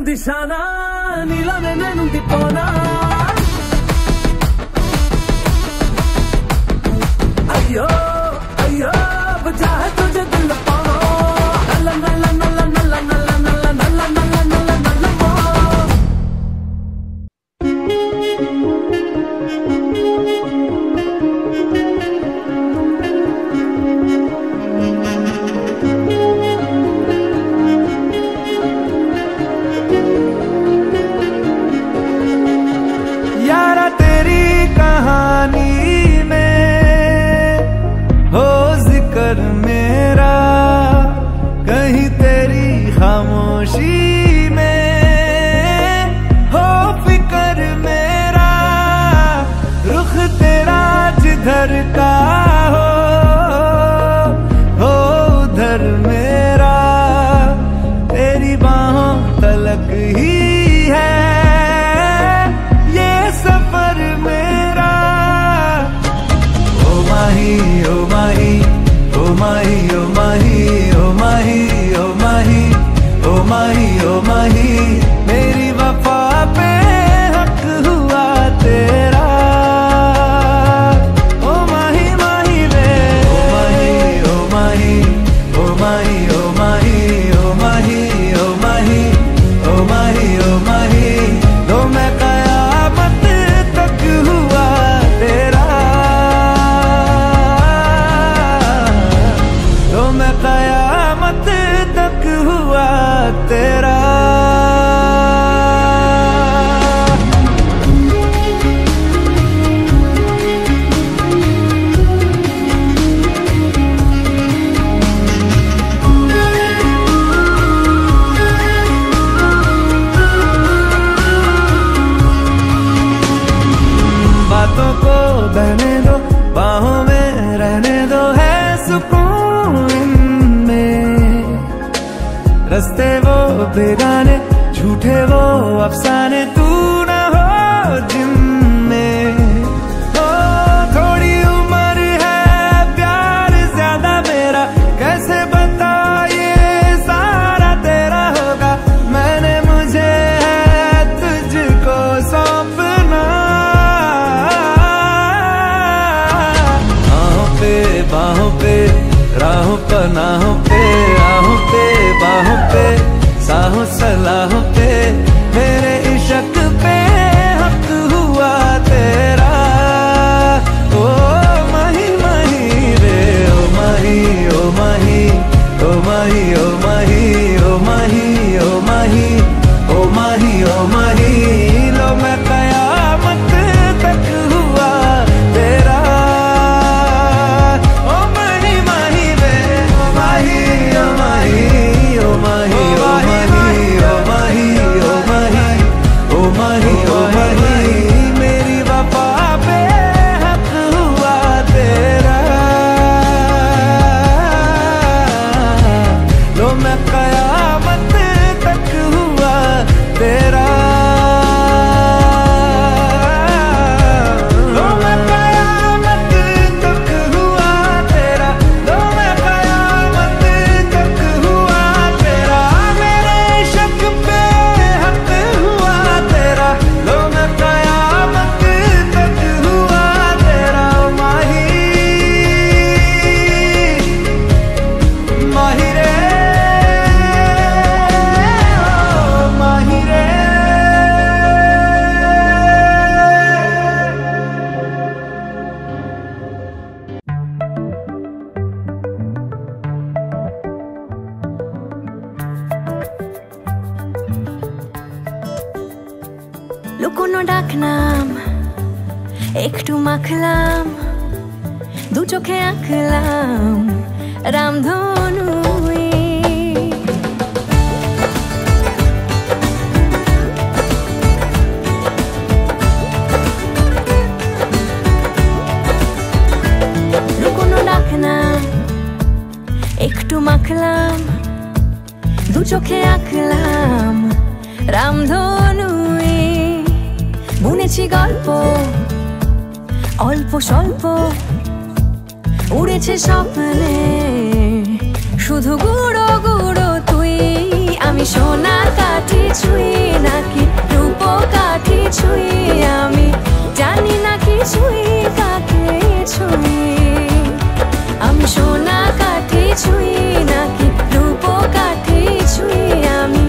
दिशाना नीला में नैनू दिपोना अयो अयो बजा है तुझे दिल पाना नल्ला नल्ला नल्ला नल्ला नल्ला नल्ला नल्ला नल्ला नल्ला नल्ला यारा तेरी कहानी कर मेरा कहीं तेरी खामोशी में हो फिक्र मेरा रुख तेरा जिधर का हो उधर मेरा तेरी बाहों तलक ही है ये सफर मेरा ओ माही ओ माही Oh mahi, oh mahi, oh mahi, oh mahi, oh mahi, oh mahi, मेरी वफा पे हक हुआ तेरा। Oh mahi, mahi रे। Oh mahi, oh mahi, oh mahi, oh mahi, oh mahi, oh mahi, oh mahi, oh mahi, तो मैं क़यामत तक हुआ तेरा। मैं क़यामत तक हुआ तेरा। बातों को बहने दो बाहों में रहने दो है सुकून रस्ते वो बेगाने झूठे वो अफसाने तू न हो जिनमें हो थोड़ी उम्र है प्यार ज्यादा मेरा कैसे बता ये सारा तेरा होगा मैंने मुझे है तुझको सौंपना बाहों पे राहों पनाहों पे आहों पे बाहों पे साहों सलाहों पे मेरे इश्क पे हक हुआ तेरा। ओ माही माही रे ओ माही ओ माही ओ माही ओ माही ओ माही ओ माही ओ माही ओ माही लो मैं क़यामत तक हुआ तेरा। मेरी वफा पे हक हुआ तेरा। लो मैं क़यामत तक हुआ तेरा। লুকোনো ডাক নাম একটু মাখলাম দু চোখে আঁকলাম রামধনু লুকোনো ডাক নাম একটু মাখলাম দু চোখে আঁকলাম রামধনু বুনেছি গল্প অল্প স্বল্প উড়েছে স্বপ্নে শুধু গুঁড়ো গুঁড়ো তুই আমি সোনা কাঠি ছুঁই নাকি রূপ কাঠি ছুঁই আমি জানি না কিছুই কাকে ছুঁই আমি সোনা কাঠি ছুঁই নাকি রূপ কাঠি ছুঁই আমি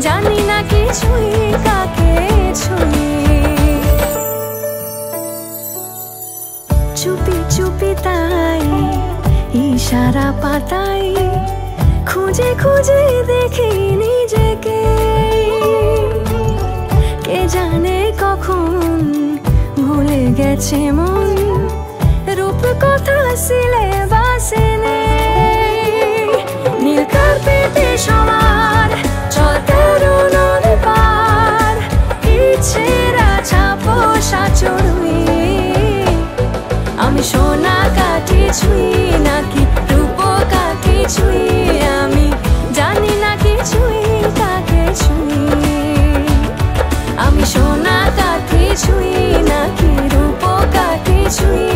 জানি না কিছুই কাকে ছুঁই চুপি চুপি তাই ইশারা পাতাই খুঁজে খুঁজে দেখি নিজেকে কে জানে কখন ভুলে গেছে মন রূপ কথা সিলেবাসে নেই নীল কার্পেটে সবার চলতে নদী পার ইচ্ছেরা ছাপোষা চড়ুই আমি সোনা কাঠি ছুঁই নাকি রূপ কাঠি ছুঁই আমি জানি না কিছুই কাকে ছুঁই আমি সোনা কাঠি ছুঁই নাকি রূপ কাঠি ছুঁই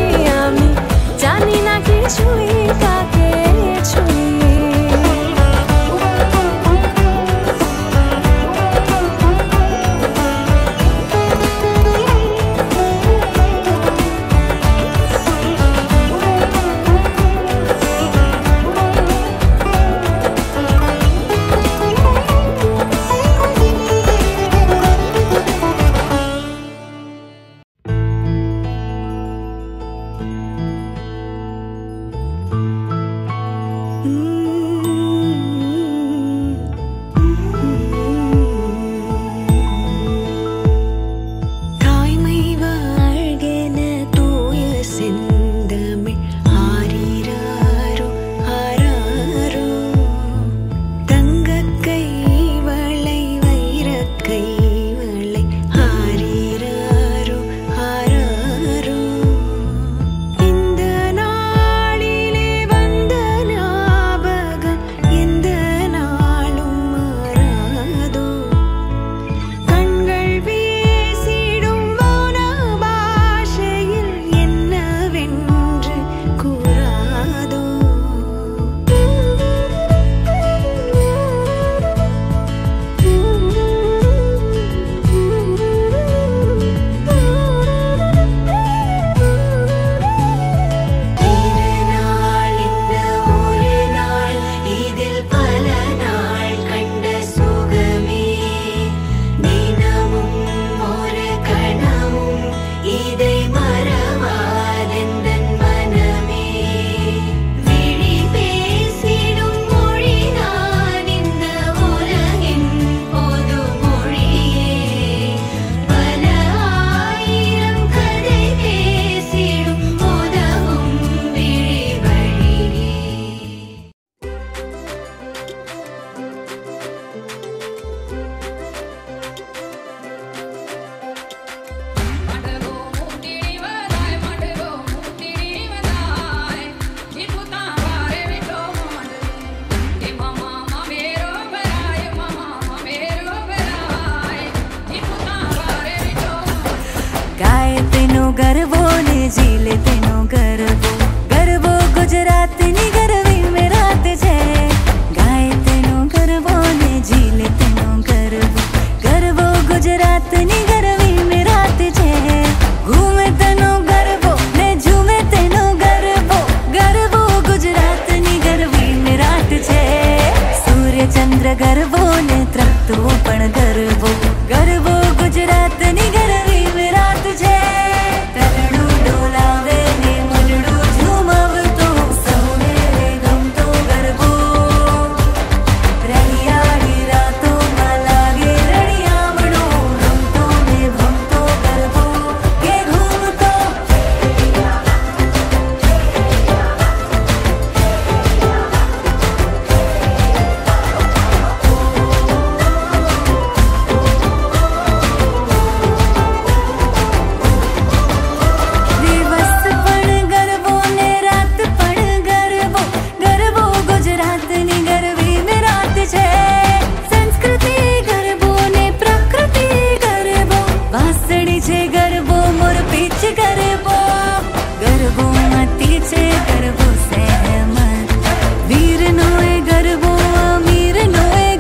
আমি জানি না কিছুই কাকে ছুঁই गरबो ने झीले तेनो गरबो गुजरात नी गरवी में रात छे गाय तेनो गरबो ने झीले तेनो गरबो गुजरात नी गरवी में रात छे घूमे तेनो गरबो ने झूमे तेनो गरबो गुजरात नी गरवी में रात छे सूर्य चंद्र गरबो ने तृप्तो पण गरबो गुजरात नी गरवी में रात छे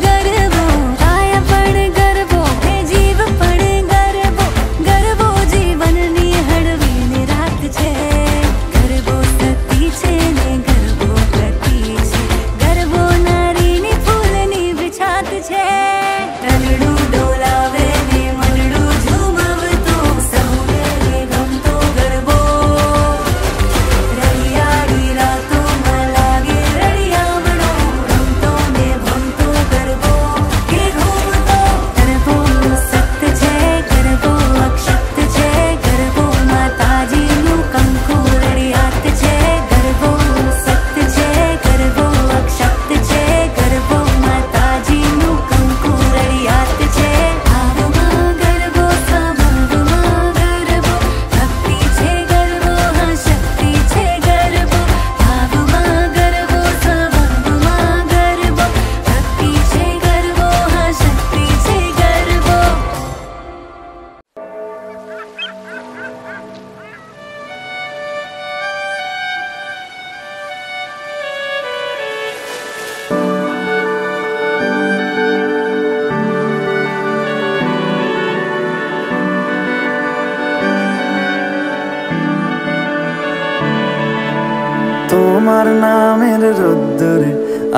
गरबो তোমার নামের রোদ্দুরে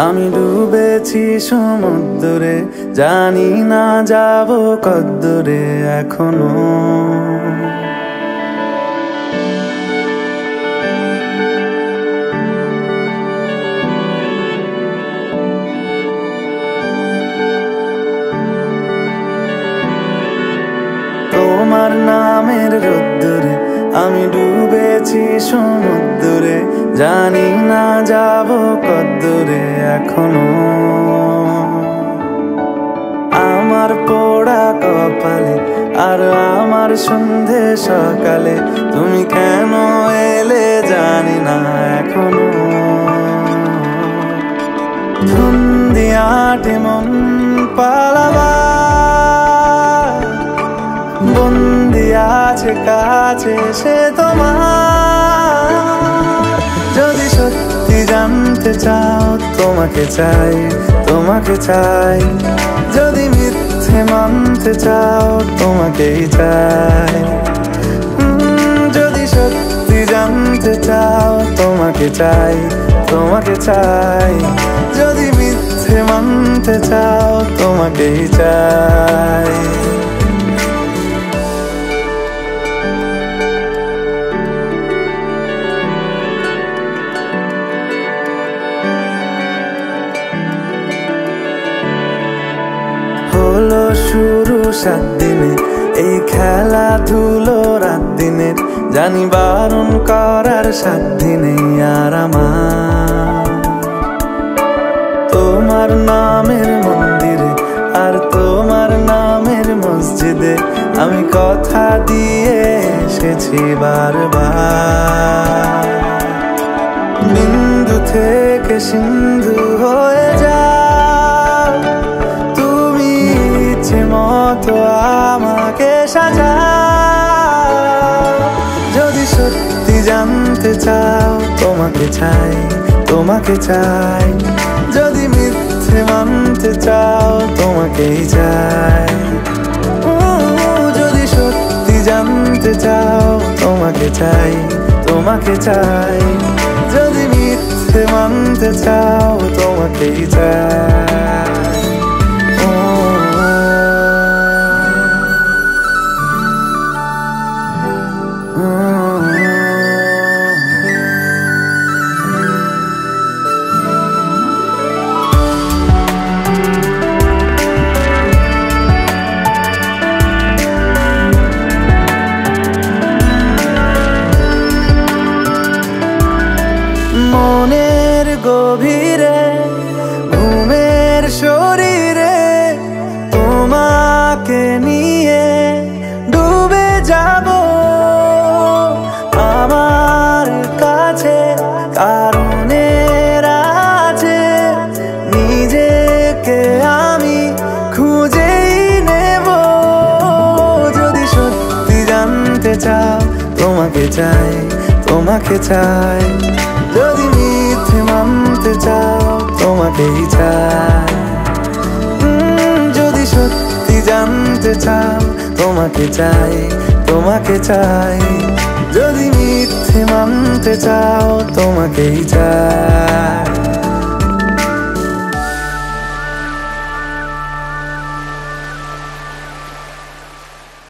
আমি ডুবেছি সমুদ্রে, জানি না যাব কদ্দুরে এখনো। তোমার নামের রোদ্দুরে আমি ডুবেছি সমুদ্রে, জানি না যাব কদ্দুরে এখনো। আমার পোড়া কপালে আর আমার সন্ধে সকালে তুমি কেন এলে জানি না এখনো। ধুন্দিয়াটে মন পালাবা বন্দি আছে কাছে সে তোমার। যদি সত্যি জানতে চাও তোমাকে চাই, তোমাকে চাই। যদি মিথ্যে মানতে চাও তোমাকেই চাই। যদি সত্যি জানতে চাও তোমাকে চাই, তোমাকে চাই। যদি মিথ্যে মানতে চাও তোমাকেই চাই। হলো শুরু 7 দিনে এই খেলাধুলো রাত দিনের, জানি বারণ করার সাধ্য নেই আর আমার। তোমার নামের মন্দিরে আর তোমার নামের মসজিদে আমি কথা দিয়ে এসেছি বারবার। বিন্দু থেকে সিন্ধু হয়ে যাও তুমি, ইচ্ছে মতো আমাকে সাজাও। যদি সত্যি জানতে চাও তোমাকে চাই, তোমাকে চাই। যদি মিথ্যে মানতে চাও তোমাকেই চাই। যদি সত্যি জানতে চাও তোমাকে চাই, তোমাকে চাই। যদি মিথ্যে মানতে চাও তোমাকেই চাই। মনের গভীরে ঘুমের শরীরে তোমাকে নিয়ে ডুবে যাব। আমার কাছে কারণের আছে, নিজেকে আমি খুঁজেই নেব। যদি সত্যি জানতে চাও তোমাকে চাই, তোমাকে চাই। যদি মিথ্যে মানতে চাও তোমাকেই চাই। যদি সত্যি জানতে চাও তোমাকে চাই, তোমাকে চাই। যদি মিথ্যে মানতে চাও তোমাকেই চাই।